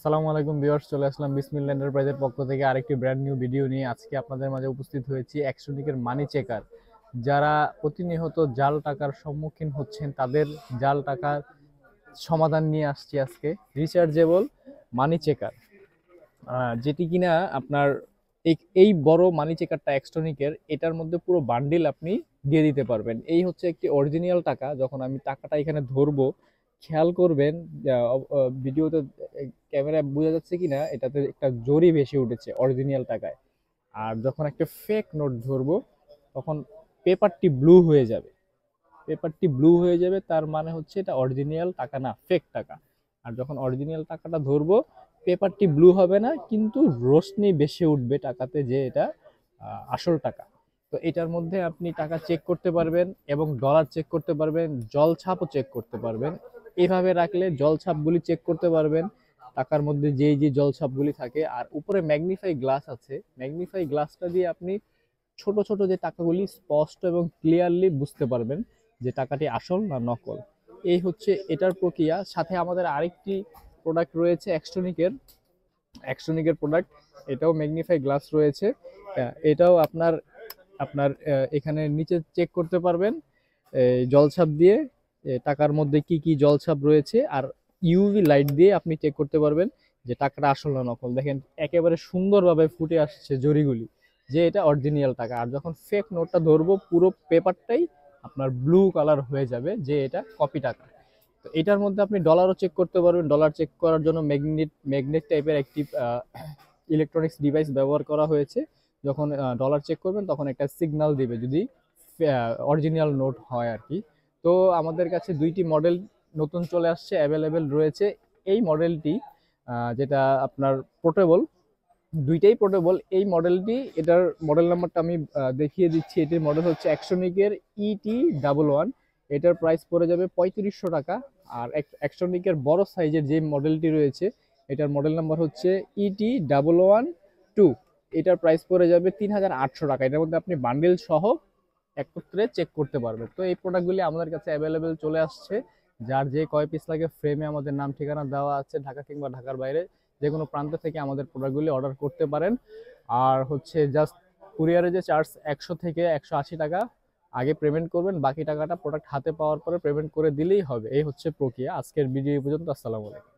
আসসালামু আলাইকুম ভিউয়ার্স, চলে আসলাম বিসমিল্লাহ এন্টারপ্রাইজের পক্ষ থেকে আরেকটি ব্র্যান্ড নিউ ভিডিও নিয়ে। আজকে আপনাদের মাঝে উপস্থিত হয়েছি এক্সট্রনিকের মানি চেকার। যারা প্রতিনিয়ত জাল টাকার সম্মুখীন হচ্ছেন তাদের জাল টাকার সমাধান নিয়ে আসছি আজকে। রিচার্জেবল মানি চেকার, যেটি কিনা আপনার এই এই বড় মানি চেকারটা এক্সট্রনিকের, এটার মধ্যে পুরো বান্ডিল আপনি দিয়ে দিতে পারবেন। এই হচ্ছে একটি অরিজিনাল টাকা। যখন আমি টাকাটা এখানে ধরবো, খেয়াল করবেন ভিডিওতে ক্যামেরায় বোঝা যাচ্ছে কিনা, এটাতে একটা জরি ভেসে উঠেছে অরিজিনাল টাকায়। আর যখন একটা ফেক নোট ধরবো তখন পেপারটি ব্লু হয়ে যাবে। তার মানে হচ্ছে এটা অরিজিনাল টাকা না, ফেক টাকা। আর যখন অরিজিনাল টাকাটা ধরবো, পেপারটি ব্লু হবে না, কিন্তু রোশনি ভেসে উঠবে টাকাতে যে এটা আসল টাকা। তো এটার মধ্যে আপনি টাকা চেক করতে পারবেন এবং ডলার চেক করতে পারবেন, জলছাপও চেক করতে পারবেন। এইভাবে রাখলে জলছাপগুলি চেক করতে পারবেন, টাকার মধ্যে যেই যে জলছাপগুলি থাকে। আর উপরে ম্যাগনিফাই গ্লাস আছে, ম্যাগনিফাই গ্লাসটা দিয়ে আপনি ছোট ছোট যে টাকাগুলি স্পষ্ট এবং ক্লিয়ারলি বুঝতে পারবেন যে টাকাটি আসল না নকল। এই হচ্ছে এটার প্রক্রিয়া। সাথে আমাদের আরেকটি প্রোডাক্ট রয়েছে এক্সট্রনিকের প্রোডাক্ট, এটাও ম্যাগনিফাই গ্লাস রয়েছে। এটাও আপনার আপনার এখানে নিচে চেক করতে পারবেন এই জলছাপ দিয়ে, টাকার মধ্যে কি কি জলছাপ রয়েছে। আর ইউভি লাইট দিয়ে আপনি চেক করতে পারবেন যে টাকাটা আসল না নকল। দেখেন একেবারে সুন্দরভাবে ফুটে আসছে জরিগুলি যে এটা অরিজিনাল টাকা। আর যখন ফেক নোটটা ধরবো, পুরো পেপারটাই আপনার ব্লু কালার হয়ে যাবে যে এটা কপি টাকা। তো এটার মধ্যে আপনি ডলারও চেক করতে পারবেন। ডলার চেক করার জন্য ম্যাগনেট টাইপের একটি ইলেকট্রনিক্স ডিভাইস ব্যবহার করা হয়েছে। যখন ডলার চেক করবেন তখন একটা সিগন্যাল দিবে যদি অরিজিনাল নোট হয় আর কি। তো আমাদের কাছে দুইটি মডেল নতুন চলে আসছে, অ্যাভেলেবেল রয়েছে। এই মডেলটি যেটা আপনার পোর্টেবল, দুইটাই পোর্টেবল। এই মডেলটি, এটার মডেল নাম্বারটা আমি দেখিয়ে দিচ্ছি। এটির মডেল হচ্ছে এক্সট্রনিকের ET11। এটার প্রাইস পড়ে যাবে 3500 টাকা। আর এক্সট্রনিকের বড় সাইজের যে মডেলটি রয়েছে, এটার মডেল নাম্বার হচ্ছে ET112। এটার প্রাইস পড়ে যাবে 3800 টাকা। এটার মধ্যে আপনি বান্ডেল সহ একত্রে চেক করতে পারবেন। তো এই প্রোডাক্টগুলি আমাদের কাছে অ্যাভেলেবেল চলে আসছে। যার যে কয় পিস লাগে ফ্রেমে আমাদের নাম ঠিকানা দেওয়া আছে। ঢাকা কিংবা ঢাকার বাইরে যে কোনো প্রান্ত থেকে আমাদের প্রোডাক্টগুলি অর্ডার করতে পারেন। আর হচ্ছে জাস্ট কুরিয়ারে যে চার্জ 100 থেকে 180 টাকা আগে পেমেন্ট করবেন, বাকি টাকাটা প্রোডাক্ট হাতে পাওয়ার পরে পেমেন্ট করে দিলেই হবে। এই হচ্ছে প্রক্রিয়া। আজকের ভিডিও পর্যন্ত। আসসালামু আলাইকুম।